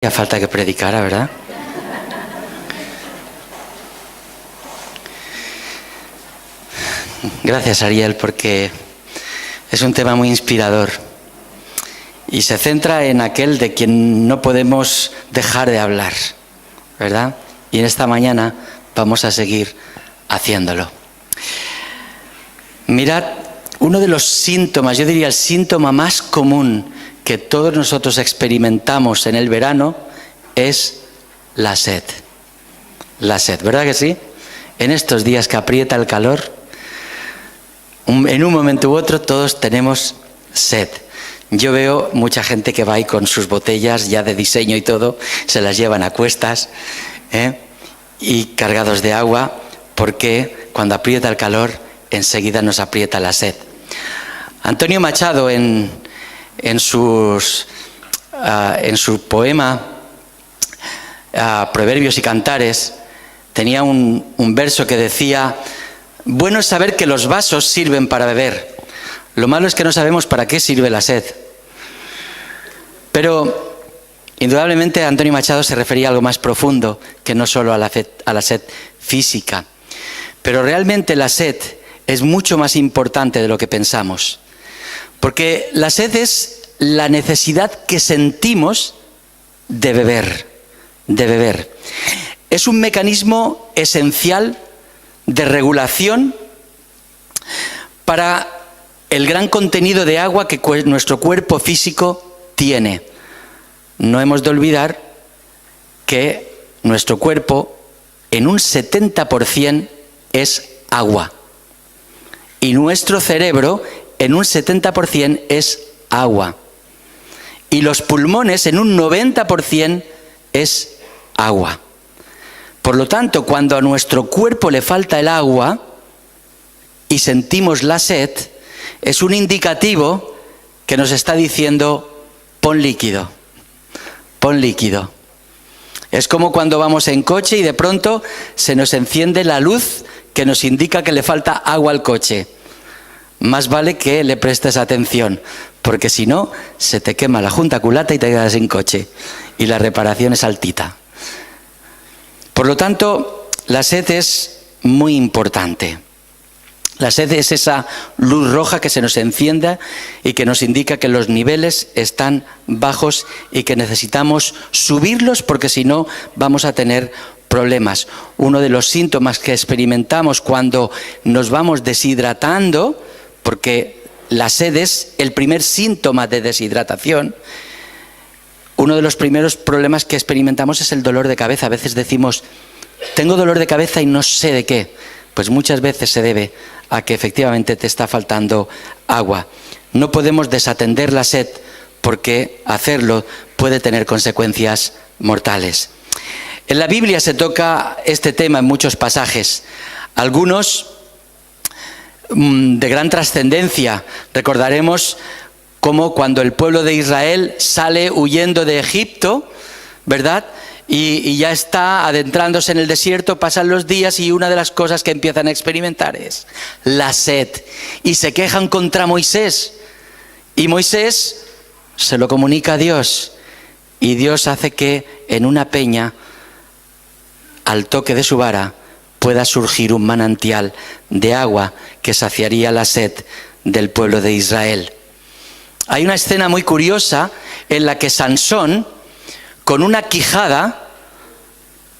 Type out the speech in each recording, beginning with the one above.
hacía falta que predicara, ¿verdad? Gracias, Ariel, porque es un tema muy inspirador y se centra en aquel de quien no podemos dejar de hablar, ¿verdad? Y en esta mañana vamos a seguir haciéndolo. Mirad, uno de los síntomas, yo diría el síntoma más común que todos nosotros experimentamos en el verano es la sed. La sed, ¿verdad que sí? En estos días que aprieta el calor, en un momento u otro todos tenemos sed. Yo veo mucha gente que va ahí con sus botellas ya de diseño y todo, se las llevan a cuestas, y cargados de agua, porque cuando aprieta el calor enseguida nos aprieta la sed. Antonio Machado en su poema Proverbios y Cantares tenía un verso que decía: bueno es saber que los vasos sirven para beber, lo malo es que no sabemos para qué sirve la sed. Pero indudablemente Antonio Machado se refería a algo más profundo que no solo a la sed física. Pero realmente la sed es mucho más importante de lo que pensamos, porque la sed es la necesidad que sentimos de beber. Es un mecanismo esencial de regulación para el gran contenido de agua que nuestro cuerpo físico tiene. No hemos de olvidar que nuestro cuerpo en un 70% es agua y nuestro cerebro en un 70% es agua y los pulmones en un 90% es agua. Por lo tanto, cuando a nuestro cuerpo le falta el agua y sentimos la sed, es un indicativo que nos está diciendo: pon líquido, pon líquido. Es como cuando vamos en coche y de pronto se nos enciende la luz que nos indica que le falta agua al coche. Más vale que le prestes atención, porque si no, se te quema la junta culata y te quedas sin coche. Y la reparación es altita. Por lo tanto, la sed es muy importante. La sed es esa luz roja que se nos encienda y que nos indica que los niveles están bajos y que necesitamos subirlos, porque si no vamos a tener problemas. Uno de los síntomas que experimentamos cuando nos vamos deshidratando, porque la sed es el primer síntoma de deshidratación, uno de los primeros problemas que experimentamos es el dolor de cabeza. A veces decimos: tengo dolor de cabeza y no sé de qué. Pues muchas veces se debe a que efectivamente te está faltando agua. No podemos desatender la sed, porque hacerlo puede tener consecuencias mortales. En la Biblia se toca este tema en muchos pasajes, algunos de gran trascendencia. Recordaremos cómo cuando el pueblo de Israel sale huyendo de Egipto, ¿verdad?, y ya está adentrándose en el desierto, pasan los días y una de las cosas que empiezan a experimentar es la sed. Y se quejan contra Moisés. Y Moisés se lo comunica a Dios. Y Dios hace que en una peña, al toque de su vara, pueda surgir un manantial de agua que saciaría la sed del pueblo de Israel. Hay una escena muy curiosa en la que Sansón, con una quijada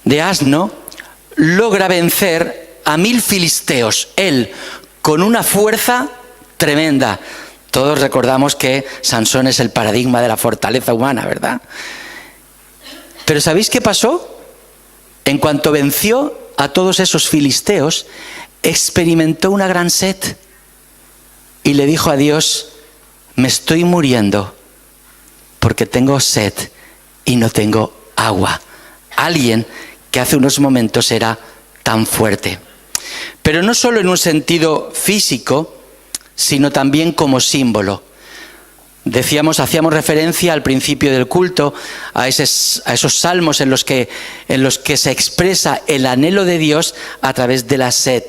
de asno, logra vencer a 1000 filisteos. Él, con una fuerza tremenda. Todos recordamos que Sansón es el paradigma de la fortaleza humana, ¿verdad? Pero ¿sabéis qué pasó? En cuanto venció a todos esos filisteos, experimentó una gran sed y le dijo a Dios: me estoy muriendo porque tengo sed y no tengo agua. Alguien que hace unos momentos era tan fuerte. Pero no solo en un sentido físico, sino también como símbolo. Hacíamos referencia al principio del culto a esos salmos en los que se expresa el anhelo de Dios a través de la sed.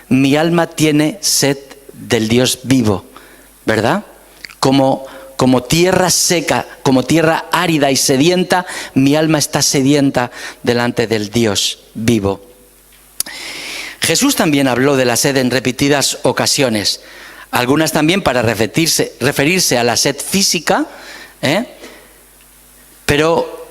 Mi alma tiene sed del Dios vivo, ¿verdad? Como como tierra seca, como tierra árida y sedienta, mi alma está sedienta delante del Dios vivo. Jesús también habló de la sed en repetidas ocasiones, algunas también para referirse a la sed física, pero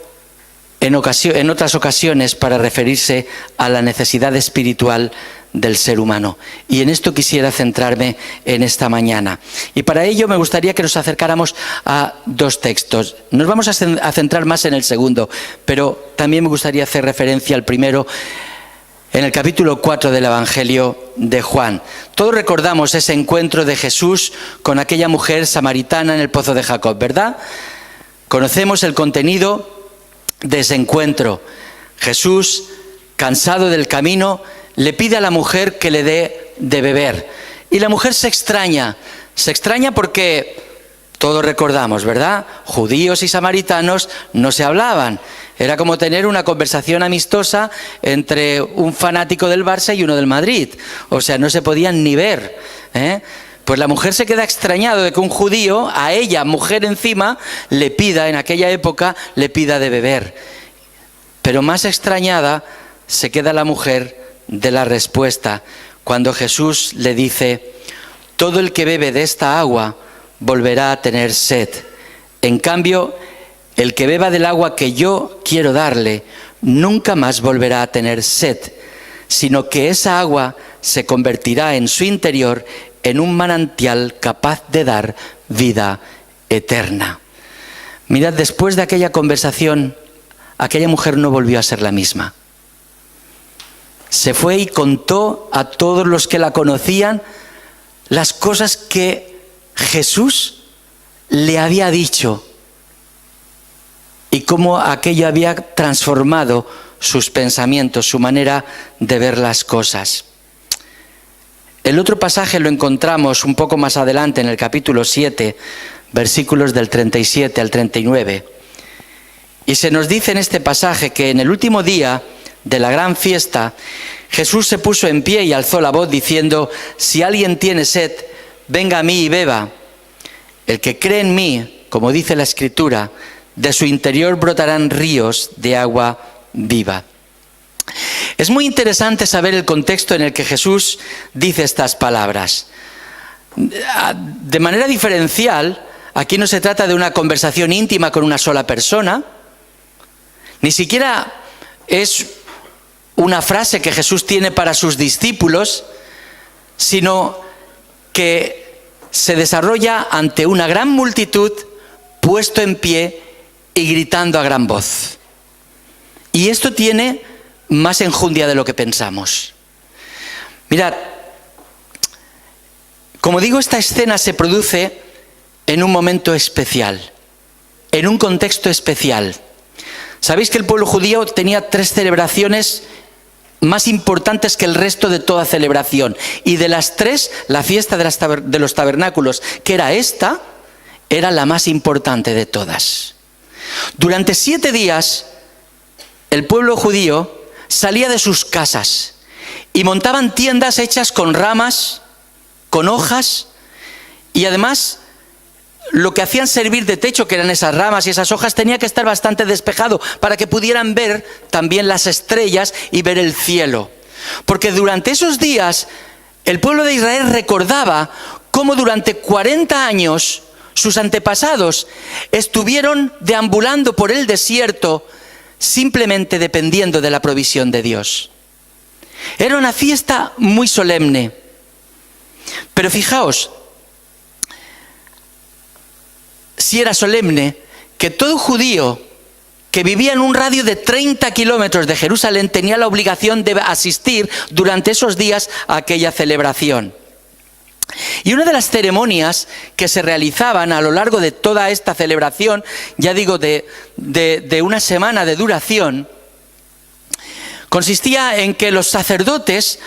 en otras ocasiones para referirse a la necesidad espiritual del ser humano. Y en esto quisiera centrarme en esta mañana. Y para ello me gustaría que nos acercáramos a dos textos. Nos vamos a centrar más en el segundo, pero también me gustaría hacer referencia al primero en el capítulo 4 del Evangelio de Juan. Todos recordamos ese encuentro de Jesús con aquella mujer samaritana en el pozo de Jacob, ¿verdad? Conocemos el contenido de ese encuentro. Jesús, cansado del camino, le pide a la mujer que le dé de beber. Y la mujer se extraña porque todos recordamos, ¿verdad? Judíos y samaritanos no se hablaban. Era como tener una conversación amistosa entre un fanático del Barça y uno del Madrid. O sea, no se podían ni ver, Pues la mujer se queda extrañada de que un judío, a ella, mujer encima, le pida, en aquella época, le pida de beber. Pero más extrañada se queda la mujer de la respuesta, cuando Jesús le dice: todo el que bebe de esta agua volverá a tener sed. En cambio, el que beba del agua que yo quiero darle, nunca más volverá a tener sed, sino que esa agua se convertirá en su interior en un manantial capaz de dar vida eterna. Mirad, después de aquella conversación, aquella mujer no volvió a ser la misma. Se fue y contó a todos los que la conocían las cosas que Jesús le había dicho y cómo aquello había transformado sus pensamientos, su manera de ver las cosas. El otro pasaje lo encontramos un poco más adelante en el capítulo 7, versículos del 37 al 39. Y se nos dice en este pasaje que en el último día de la gran fiesta, Jesús se puso en pie y alzó la voz diciendo: si alguien tiene sed, venga a mí y beba. El que cree en mí, como dice la Escritura, de su interior brotarán ríos de agua viva. Es muy interesante saber el contexto en el que Jesús dice estas palabras. De manera diferencial, aquí no se trata de una conversación íntima con una sola persona, ni siquiera es una frase que Jesús tiene para sus discípulos, sino que se desarrolla ante una gran multitud, puesto en pie y gritando a gran voz. Y esto tiene más enjundia de lo que pensamos. Mirad, como digo, esta escena se produce en un momento especial, en un contexto especial. Sabéis que el pueblo judío tenía 3 celebraciones más importantes que el resto de toda celebración. Y de las 3, la fiesta de los tabernáculos, que era esta, era la más importante de todas. Durante 7 días, el pueblo judío salía de sus casas y montaban tiendas hechas con ramas, con hojas, y además lo que hacían servir de techo, que eran esas ramas y esas hojas, tenía que estar bastante despejado para que pudieran ver también las estrellas y ver el cielo. Porque durante esos días el pueblo de Israel recordaba cómo durante 40 años sus antepasados estuvieron deambulando por el desierto simplemente dependiendo de la provisión de Dios. Era una fiesta muy solemne. Pero fijaos, si era solemne, que todo judío que vivía en un radio de 30 kilómetros de Jerusalén tenía la obligación de asistir durante esos días a aquella celebración. Y una de las ceremonias que se realizaban a lo largo de toda esta celebración, ya digo, de una semana de duración, consistía en que los sacerdotes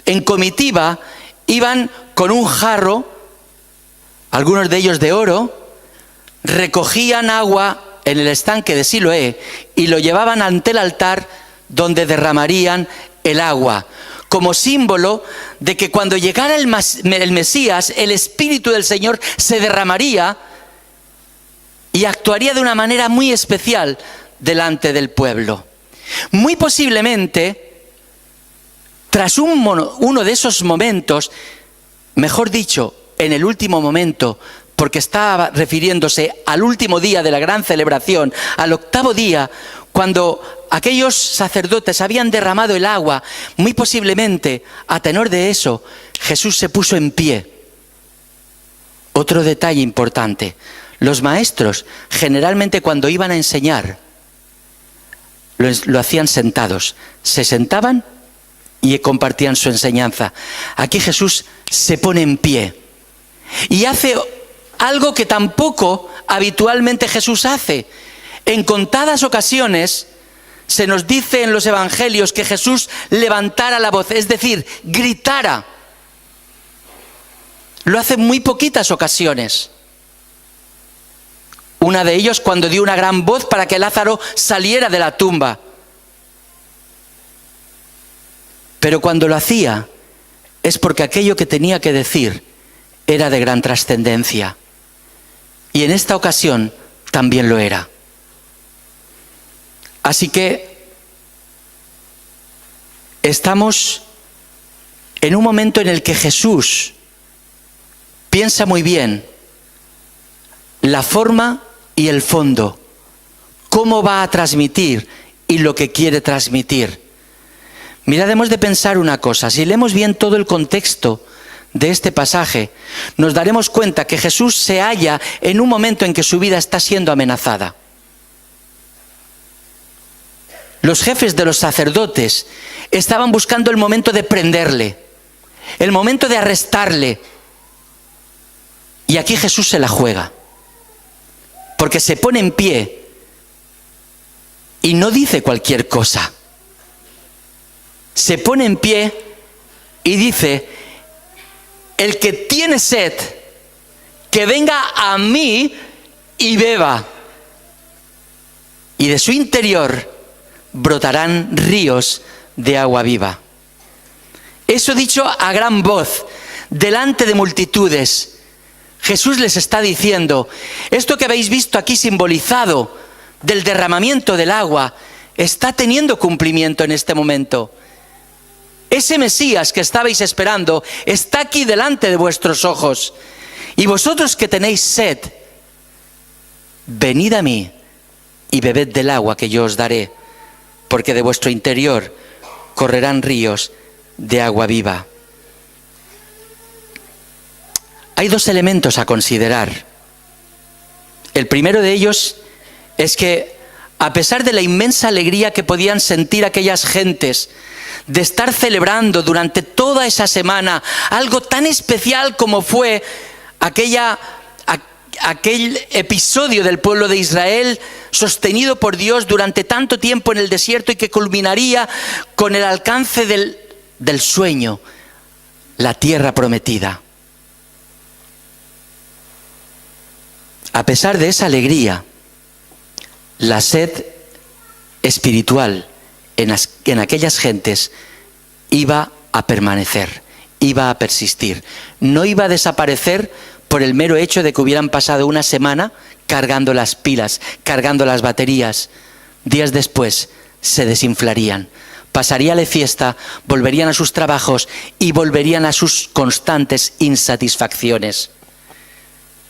en comitiva iban con un jarro, algunos de ellos de oro, recogían agua en el estanque de Siloé y lo llevaban ante el altar donde derramarían el agua, como símbolo de que cuando llegara el Mesías, el Espíritu del Señor se derramaría y actuaría de una manera muy especial delante del pueblo. Muy posiblemente, tras uno de esos momentos, mejor dicho, en el último momento, porque estaba refiriéndose al último día de la gran celebración, al octavo día, cuando aquellos sacerdotes habían derramado el agua, muy posiblemente, a tenor de eso, Jesús se puso en pie. Otro detalle importante: los maestros, generalmente cuando iban a enseñar, lo hacían sentados. Se sentaban y compartían su enseñanza. Aquí Jesús se pone en pie y hace algo que tampoco habitualmente Jesús hace. En contadas ocasiones se nos dice en los evangelios que Jesús levantara la voz, es decir, gritara. Lo hace en muy poquitas ocasiones. Una de ellos cuando dio una gran voz para que Lázaro saliera de la tumba. Pero cuando lo hacía es porque aquello que tenía que decir era de gran trascendencia. Y en esta ocasión también lo era. Así que estamos en un momento en el que Jesús piensa muy bien la forma y el fondo, cómo va a transmitir y lo que quiere transmitir. Mirad, hemos de pensar una cosa: si leemos bien todo el contexto de este pasaje, nos daremos cuenta que Jesús se halla en un momento en que su vida está siendo amenazada. Los jefes de los sacerdotes estaban buscando el momento de prenderle, el momento de arrestarle. Y aquí Jesús se la juega, porque se pone en pie y no dice cualquier cosa. Se pone en pie y dice: el que tiene sed, que venga a mí y beba. Y de su interior brotarán ríos de agua viva. Eso dicho a gran voz, delante de multitudes. Jesús les está diciendo: esto que habéis visto aquí simbolizado del derramamiento del agua está teniendo cumplimiento en este momento. Ese Mesías que estabais esperando está aquí delante de vuestros ojos. Y vosotros que tenéis sed, venid a mí y bebed del agua que yo os daré, porque de vuestro interior correrán ríos de agua viva. Hay dos elementos a considerar. El primero de ellos es que, a pesar de la inmensa alegría que podían sentir aquellas gentes de estar celebrando durante toda esa semana algo tan especial como fue aquel episodio del pueblo de Israel sostenido por Dios durante tanto tiempo en el desierto y que culminaría con el alcance del sueño, la tierra prometida. A pesar de esa alegría, la sed espiritual en aquellas gentes iba a permanecer, iba a persistir. No iba a desaparecer por el mero hecho de que hubieran pasado una semana cargando las pilas, cargando las baterías. Días después se desinflarían. Pasaría la fiesta, volverían a sus trabajos y volverían a sus constantes insatisfacciones.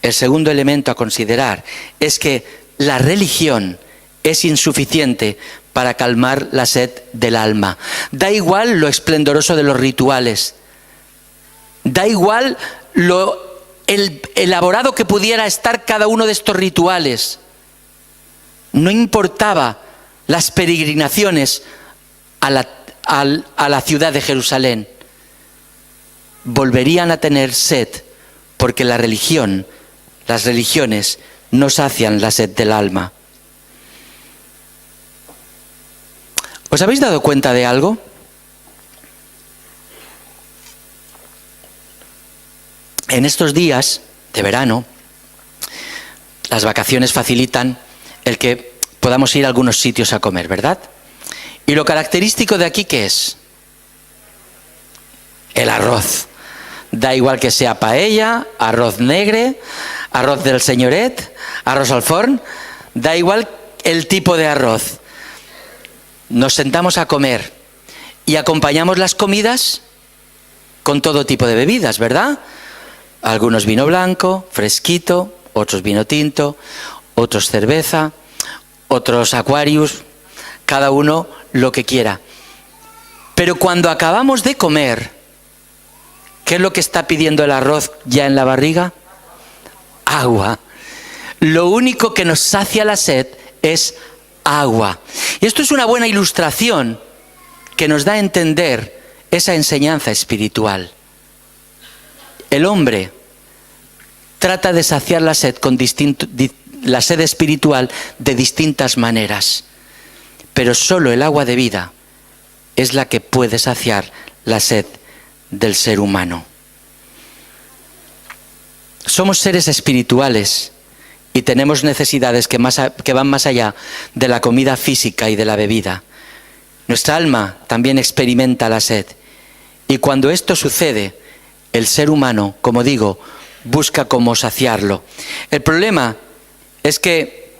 El segundo elemento a considerar es que la religión es insuficiente para calmar la sed del alma. Da igual lo esplendoroso de los rituales, da igual lo elaborado que pudiera estar cada uno de estos rituales. No importaba las peregrinaciones a la ciudad de Jerusalén. Volverían a tener sed porque las religiones no sacian la sed del alma. ¿Os habéis dado cuenta de algo? En estos días de verano, las vacaciones facilitan el que podamos ir a algunos sitios a comer, ¿verdad? Y lo característico de aquí, ¿qué es? El arroz. Da igual que sea paella, arroz negre, arroz del señoret, arroz al forn, da igual el tipo de arroz. Nos sentamos a comer y acompañamos las comidas con todo tipo de bebidas, ¿verdad? Algunos vino blanco, fresquito, otros vino tinto, otros cerveza, otros Aquarius, cada uno lo que quiera. Pero cuando acabamos de comer, ¿qué es lo que está pidiendo el arroz ya en la barriga? Agua. Lo único que nos sacia la sed es agua. Y esto es una buena ilustración que nos da a entender esa enseñanza espiritual. El hombre trata de saciar la sed la sed espiritual de distintas maneras, pero solo el agua de vida es la que puede saciar la sed del ser humano. Somos seres espirituales y tenemos necesidades que van más allá de la comida física y de la bebida. Nuestra alma también experimenta la sed. Y cuando esto sucede, el ser humano, como digo, busca cómo saciarlo. El problema es que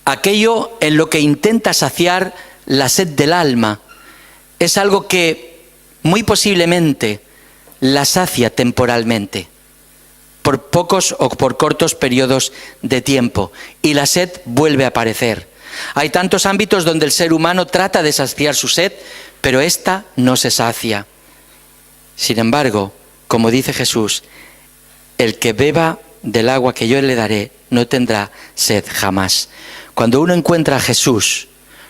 aquello en lo que intenta saciar la sed del alma es algo que muy posiblemente la sacia temporalmente, por pocos o por cortos periodos de tiempo, y la sed vuelve a aparecer. Hay tantos ámbitos donde el ser humano trata de saciar su sed, pero ésta no se sacia. Sin embargo, como dice Jesús, el que beba del agua que yo le daré no tendrá sed jamás. Cuando uno encuentra a Jesús,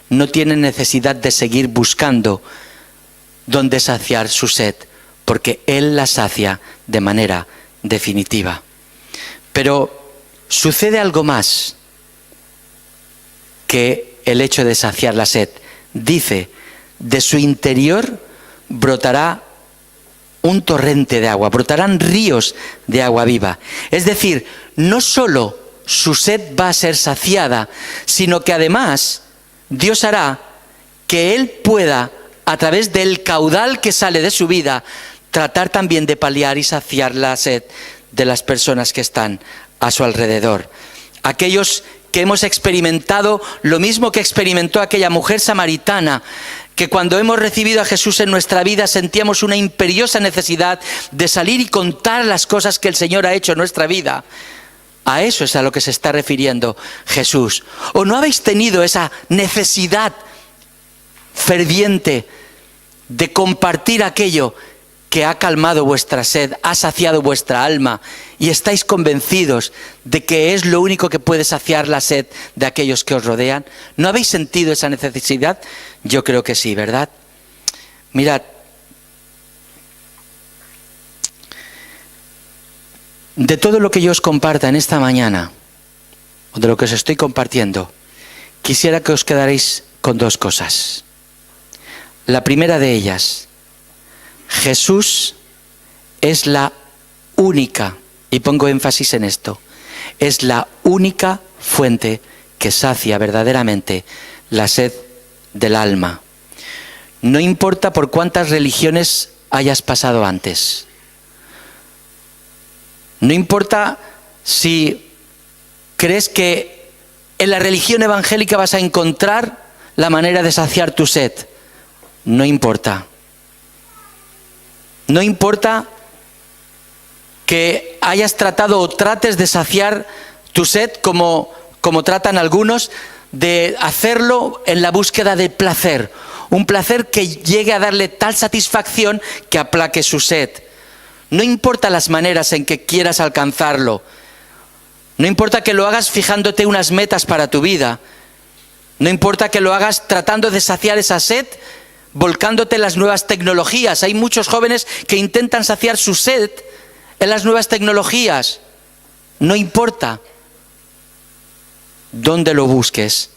no tiene necesidad de seguir buscando dónde saciar su sed, porque Él la sacia de manera definitiva. Pero sucede algo más que el hecho de saciar la sed. Dice, de su interior brotará un torrente de agua, brotarán ríos de agua viva. Es decir, no solo su sed va a ser saciada, sino que además Dios hará que Él pueda, a través del caudal que sale de su vida, tratar también de paliar y saciar la sed de las personas que están a su alrededor. Aquellos que hemos experimentado lo mismo que experimentó aquella mujer samaritana, que cuando hemos recibido a Jesús en nuestra vida sentíamos una imperiosa necesidad de salir y contar las cosas que el Señor ha hecho en nuestra vida. A eso es a lo que se está refiriendo Jesús. ¿O no habéis tenido esa necesidad ferviente de compartir aquello que ha calmado vuestra sed, ha saciado vuestra alma y estáis convencidos de que es lo único que puede saciar la sed de aquellos que os rodean? ¿No habéis sentido esa necesidad? Yo creo que sí, ¿verdad? Mirad, de todo lo que yo os comparta en esta mañana, o de lo que os estoy compartiendo, quisiera que os quedaréis con dos cosas. La primera de ellas: Jesús es la única, y pongo énfasis en esto, es la única fuente que sacia verdaderamente la sed del alma. No importa por cuántas religiones hayas pasado antes. No importa si crees que en la religión evangélica vas a encontrar la manera de saciar tu sed. No importa. No importa que hayas tratado o trates de saciar tu sed como tratan algunos, de hacerlo en la búsqueda de placer. Un placer que llegue a darle tal satisfacción que aplaque su sed. No importa las maneras en que quieras alcanzarlo. No importa que lo hagas fijándote unas metas para tu vida. No importa que lo hagas tratando de saciar esa sed volcándote en las nuevas tecnologías. Hay muchos jóvenes que intentan saciar su sed en las nuevas tecnologías. No importa dónde lo busques,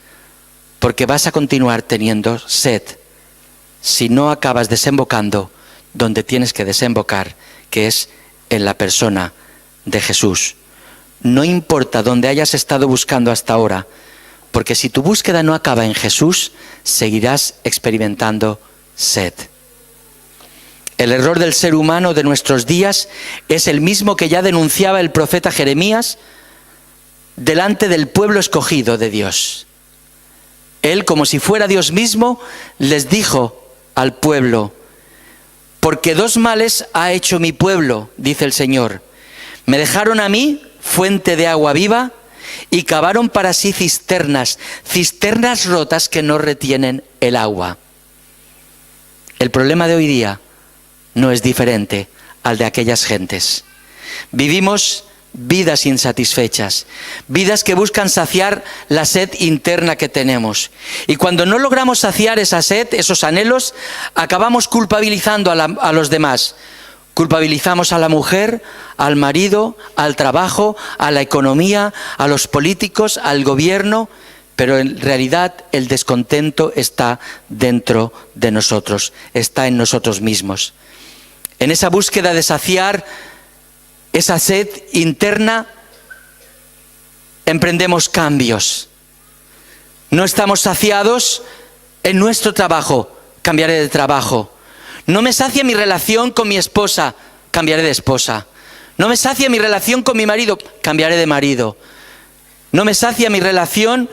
porque vas a continuar teniendo sed si no acabas desembocando donde tienes que desembocar, que es en la persona de Jesús. No importa dónde hayas estado buscando hasta ahora, porque si tu búsqueda no acaba en Jesús, seguirás experimentando sed. El error del ser humano de nuestros días es el mismo que ya denunciaba el profeta Jeremías delante del pueblo escogido de Dios. Él, como si fuera Dios mismo, les dijo al pueblo: porque dos males ha hecho mi pueblo, dice el Señor. Me dejaron a mí fuente de agua viva y cavaron para sí cisternas rotas que no retienen el agua. El problema de hoy día no es diferente al de aquellas gentes. Vivimos vidas insatisfechas, vidas que buscan saciar la sed interna que tenemos. Y cuando no logramos saciar esa sed, esos anhelos, acabamos culpabilizando a los demás. Culpabilizamos a la mujer, al marido, al trabajo, a la economía, a los políticos, al gobierno, pero en realidad el descontento está dentro de nosotros, está en nosotros mismos. En esa búsqueda de saciar esa sed interna, emprendemos cambios. No estamos saciados en nuestro trabajo, cambiaré de trabajo. No me sacia mi relación con mi esposa, cambiaré de esposa. No me sacia mi relación con mi marido, cambiaré de marido. No me sacia mi relación,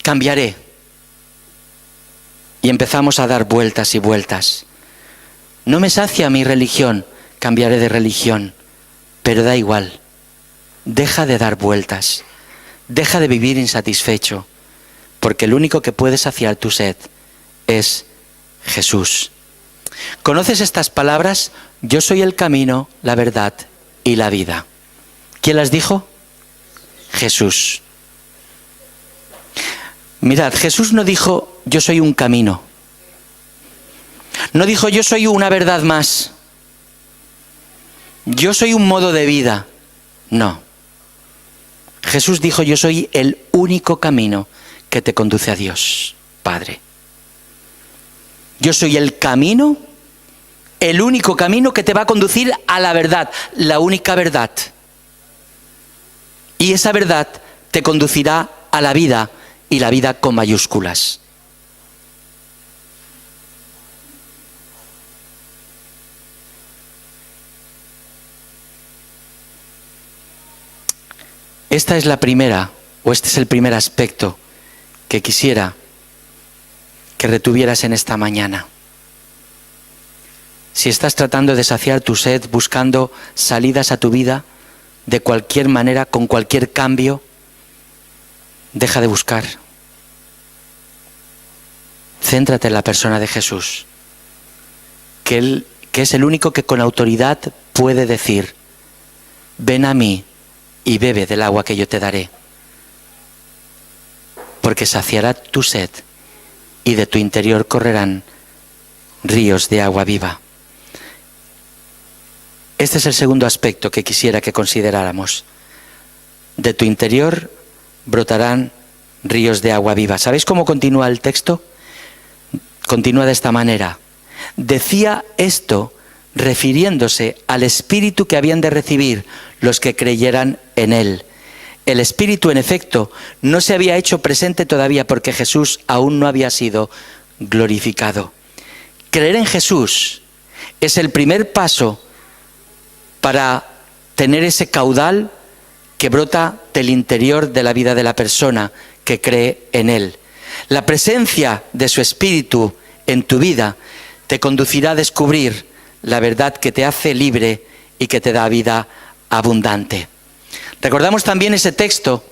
cambiaré. Y empezamos a dar vueltas y vueltas. No me sacia mi religión, cambiaré de religión. Pero da igual. Deja de dar vueltas. Deja de vivir insatisfecho. Porque el único que puede saciar tu sed es Jesús. ¿Conoces estas palabras? Yo soy el camino, la verdad y la vida. ¿Quién las dijo? Jesús. Mirad, Jesús no dijo yo soy un camino. No dijo yo soy una verdad más. Yo soy un modo de vida. No. Jesús dijo yo soy el único camino que te conduce a Dios, Padre. Yo soy el camino, el único camino que te va a conducir a la verdad, la única verdad. Y esa verdad te conducirá a la vida, y la vida con mayúsculas. Esta es la primera, o este es el primer aspecto que quisiera que retuvieras en esta mañana. Si estás tratando de saciar tu sed, buscando salidas a tu vida, de cualquier manera, con cualquier cambio, deja de buscar. Céntrate en la persona de Jesús, que es el único que con autoridad puede decir: ven a mí y bebe del agua que yo te daré, porque saciará tu sed y de tu interior correrán ríos de agua viva. Este es el segundo aspecto que quisiera que consideráramos. De tu interior brotarán ríos de agua viva. ¿Sabéis cómo continúa el texto? Continúa de esta manera. Decía esto refiriéndose al Espíritu que habían de recibir los que creyeran en Él. El Espíritu, en efecto, no se había hecho presente todavía porque Jesús aún no había sido glorificado. Creer en Jesús es el primer paso para tener ese caudal que brota del interior de la vida de la persona que cree en Él. La presencia de su Espíritu en tu vida te conducirá a descubrir la verdad que te hace libre y que te da vida abundante. Recordamos también ese texto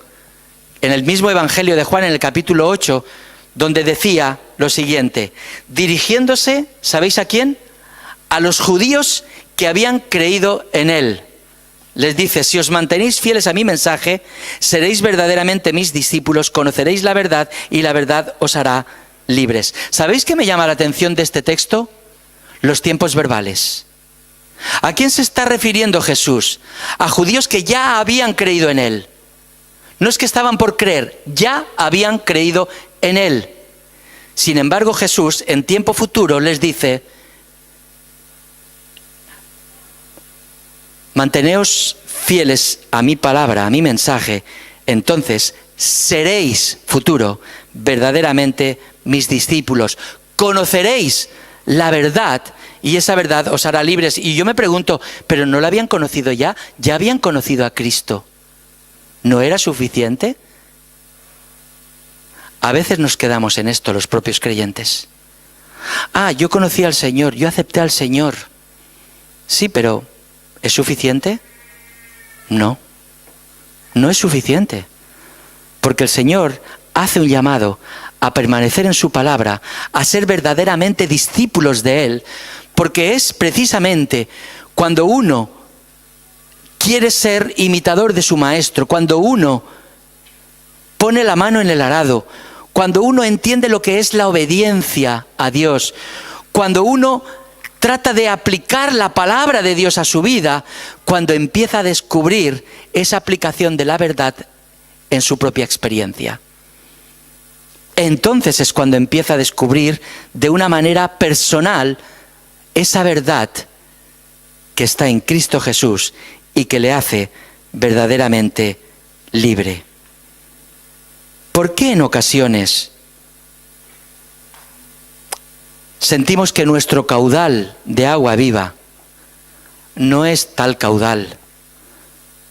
en el mismo Evangelio de Juan, en el capítulo 8, donde decía lo siguiente, dirigiéndose, ¿sabéis a quién? A los judíos que habían creído en Él. Les dice, si os mantenéis fieles a mi mensaje, seréis verdaderamente mis discípulos, conoceréis la verdad y la verdad os hará libres. ¿Sabéis qué me llama la atención de este texto? Los tiempos verbales. ¿A quién se está refiriendo Jesús? A judíos que ya habían creído en Él. No es que estaban por creer, ya habían creído en Él. Sin embargo, Jesús en tiempo futuro les dice, manteneos fieles a mi palabra, a mi mensaje, entonces seréis, futuro, verdaderamente mis discípulos. Conoceréis la verdad y esa verdad os hará libres. Y yo me pregunto, ¿pero no la habían conocido ya? ¿Ya habían conocido a Cristo? ¿No era suficiente? A veces nos quedamos en esto los propios creyentes. Yo conocí al Señor, yo acepté al Señor. Sí, pero ¿es suficiente? No, no es suficiente. Porque el Señor hace un llamado a permanecer en su palabra, a ser verdaderamente discípulos de Él, porque es precisamente cuando uno quiere ser imitador de su maestro, cuando uno pone la mano en el arado, cuando uno entiende lo que es la obediencia a Dios, cuando uno trata de aplicar la palabra de Dios a su vida, cuando empieza a descubrir esa aplicación de la verdad en su propia experiencia. Entonces es cuando empieza a descubrir de una manera personal esa verdad que está en Cristo Jesús y que le hace verdaderamente libre. ¿Por qué en ocasiones sentimos que nuestro caudal de agua viva no es tal caudal,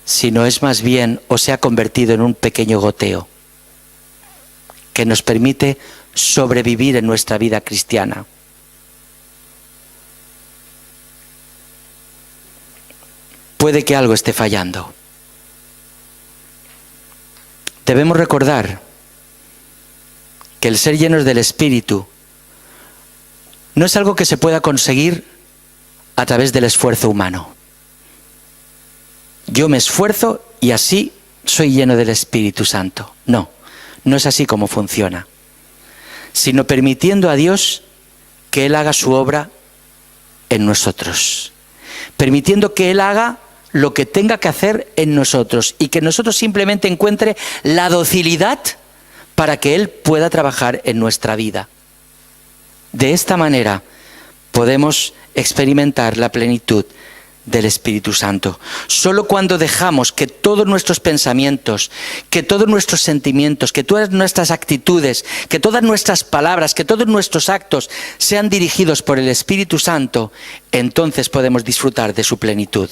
sino es más bien o se ha convertido en un pequeño goteo que nos permite sobrevivir en nuestra vida cristiana? Puede que algo esté fallando. Debemos recordar que el ser llenos del Espíritu no es algo que se pueda conseguir a través del esfuerzo humano. Yo me esfuerzo y así soy lleno del Espíritu Santo. No, no es así como funciona. Sino permitiendo a Dios que Él haga su obra en nosotros. Permitiendo que Él haga lo que tenga que hacer en nosotros y que nosotros simplemente encuentre la docilidad para que Él pueda trabajar en nuestra vida. De esta manera podemos experimentar la plenitud del Espíritu Santo. Solo cuando dejamos que todos nuestros pensamientos, que todos nuestros sentimientos, que todas nuestras actitudes, que todas nuestras palabras, que todos nuestros actos sean dirigidos por el Espíritu Santo, entonces podemos disfrutar de su plenitud.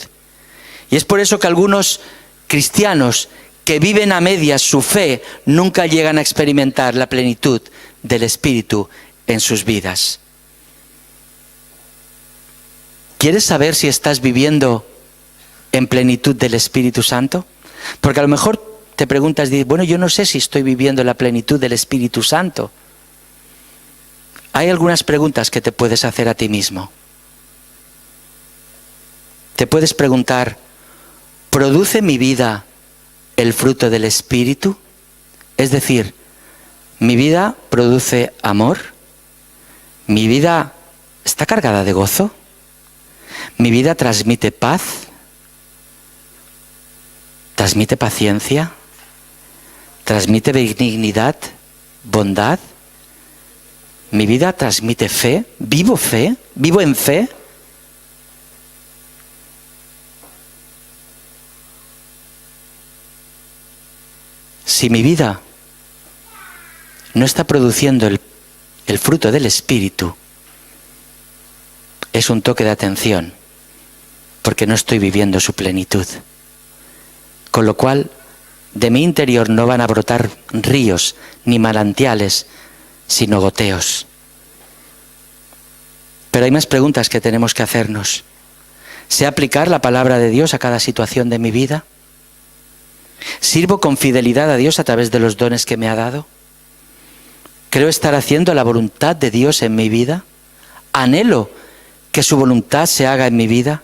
Y es por eso que algunos cristianos que viven a medias su fe nunca llegan a experimentar la plenitud del Espíritu en sus vidas. ¿Quieres saber si estás viviendo en plenitud del Espíritu Santo? Porque a lo mejor te preguntas, bueno, yo no sé si estoy viviendo la plenitud del Espíritu Santo. Hay algunas preguntas que te puedes hacer a ti mismo. Te puedes preguntar, ¿produce mi vida el fruto del Espíritu? Es decir, ¿mi vida produce amor? ¿Mi vida está cargada de gozo? ¿Mi vida transmite paz? ¿Transmite paciencia? ¿Transmite benignidad? ¿Bondad? ¿Mi vida transmite fe? ¿Vivo fe? ¿Vivo en fe? Si mi vida no está produciendo el fruto del Espíritu, es un toque de atención, porque no estoy viviendo su plenitud. Con lo cual, de mi interior no van a brotar ríos ni manantiales, sino goteos. Pero hay más preguntas que tenemos que hacernos. ¿Sé aplicar la palabra de Dios a cada situación de mi vida? ¿Sirvo con fidelidad a Dios a través de los dones que me ha dado? ¿Creo estar haciendo la voluntad de Dios en mi vida? ¿Anhelo que su voluntad se haga en mi vida?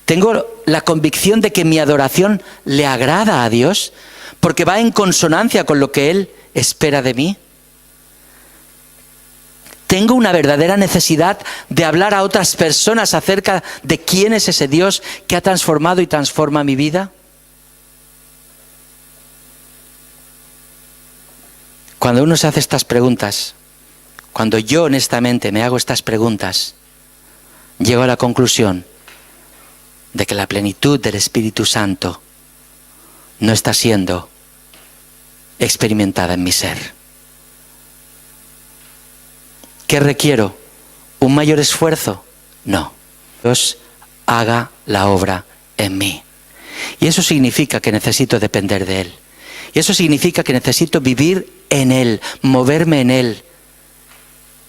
¿Tengo la convicción de que mi adoración le agrada a Dios porque va en consonancia con lo que Él espera de mí? ¿Tengo una verdadera necesidad de hablar a otras personas acerca de quién es ese Dios que ha transformado y transforma mi vida? Cuando uno se hace estas preguntas, cuando yo honestamente me hago estas preguntas, llego a la conclusión de que la plenitud del Espíritu Santo no está siendo experimentada en mi ser. ¿Qué requiero? ¿Un mayor esfuerzo? No. Dios haga la obra en mí. Y eso significa que necesito depender de Él. Y eso significa que necesito vivir en Él, moverme en Él.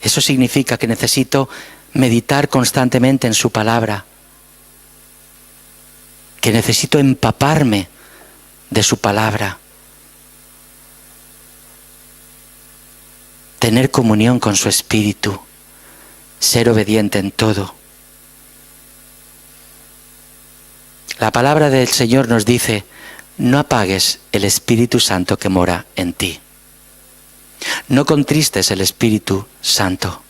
Eso significa que necesito meditar constantemente en su palabra. Que necesito empaparme de su palabra. Tener comunión con su Espíritu. Ser obediente en todo. La palabra del Señor nos dice: no apagues el Espíritu Santo que mora en ti. No contristes el Espíritu Santo.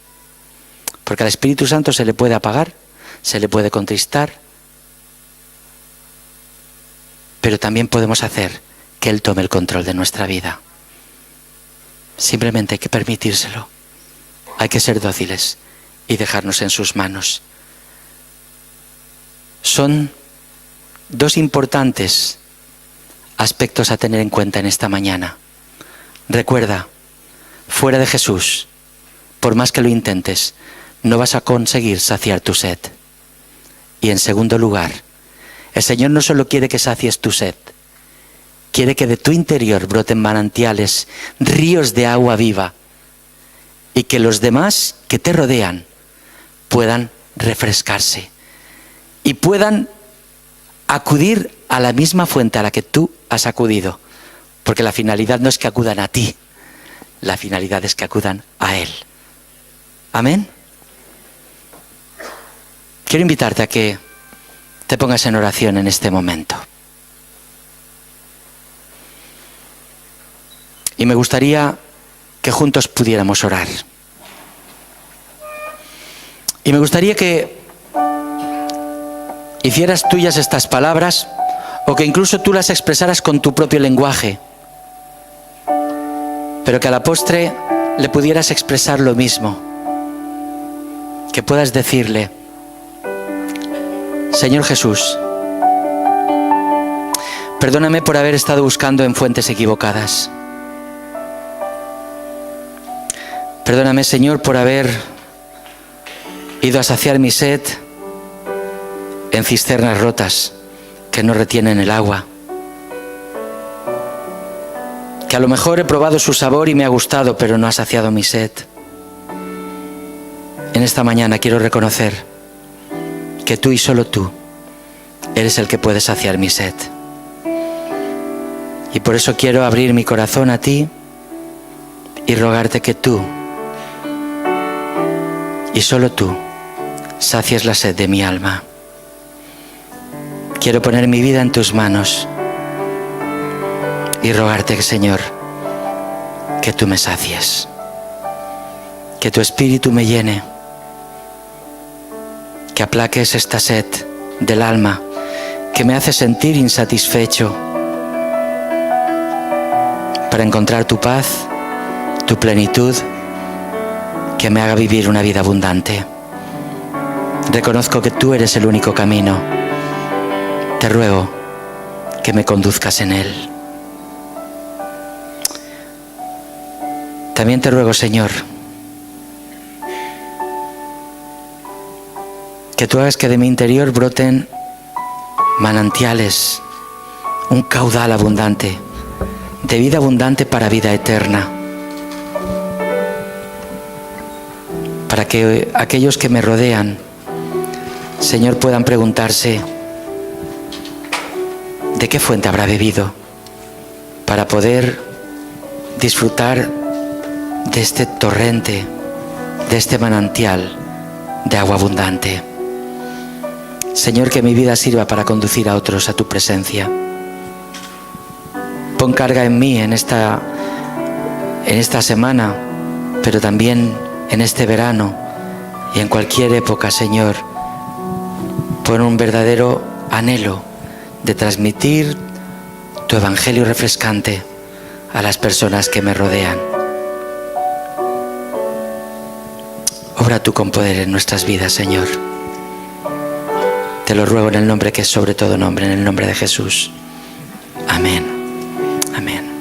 Porque al Espíritu Santo se le puede apagar, se le puede contristar, pero también podemos hacer que Él tome el control de nuestra vida. Simplemente hay que permitírselo. Hay que ser dóciles y dejarnos en sus manos. Son dos importantes aspectos a tener en cuenta en esta mañana. Recuerda, fuera de Jesús, por más que lo intentes, no vas a conseguir saciar tu sed. Y en segundo lugar, el Señor no solo quiere que sacies tu sed, quiere que de tu interior broten manantiales, ríos de agua viva, y que los demás que te rodean puedan refrescarse y puedan acudir a la misma fuente a la que tú has acudido. Porque la finalidad no es que acudan a ti, la finalidad es que acudan a Él. Amén. Quiero invitarte a que te pongas en oración en este momento. Y me gustaría que juntos pudiéramos orar. Y me gustaría que hicieras tuyas estas palabras, o que incluso tú las expresaras con tu propio lenguaje, pero que a la postre le pudieras expresar lo mismo. Que puedas decirle: Señor Jesús, perdóname por haber estado buscando en fuentes equivocadas. Perdóname, Señor, por haber ido a saciar mi sed en cisternas rotas que no retienen el agua. Que a lo mejor he probado su sabor y me ha gustado, pero no ha saciado mi sed. En esta mañana quiero reconocer que tú y solo tú eres el que puede saciar mi sed. Y por eso quiero abrir mi corazón a ti y rogarte que tú y solo tú sacies la sed de mi alma. Quiero poner mi vida en tus manos y rogarte, Señor, que tú me sacies, que tu Espíritu me llene, que aplaques esta sed del alma que me hace sentir insatisfecho, para encontrar tu paz, tu plenitud, que me haga vivir una vida abundante. Reconozco que tú eres el único camino. Te ruego que me conduzcas en él. También te ruego, Señor, que tú hagas que de mi interior broten manantiales, un caudal abundante, de vida abundante para vida eterna. Para que aquellos que me rodean, Señor, puedan preguntarse: ¿de qué fuente habrá bebido? Para poder disfrutar de este torrente, de este manantial de agua abundante. Señor, que mi vida sirva para conducir a otros a tu presencia. Pon carga en mí en esta semana, pero también en este verano y en cualquier época, Señor. Pon un verdadero anhelo de transmitir tu evangelio refrescante a las personas que me rodean. Obra tú con poder en nuestras vidas, Señor. Te lo ruego en el nombre que es sobre todo nombre, en el nombre de Jesús. Amén. Amén.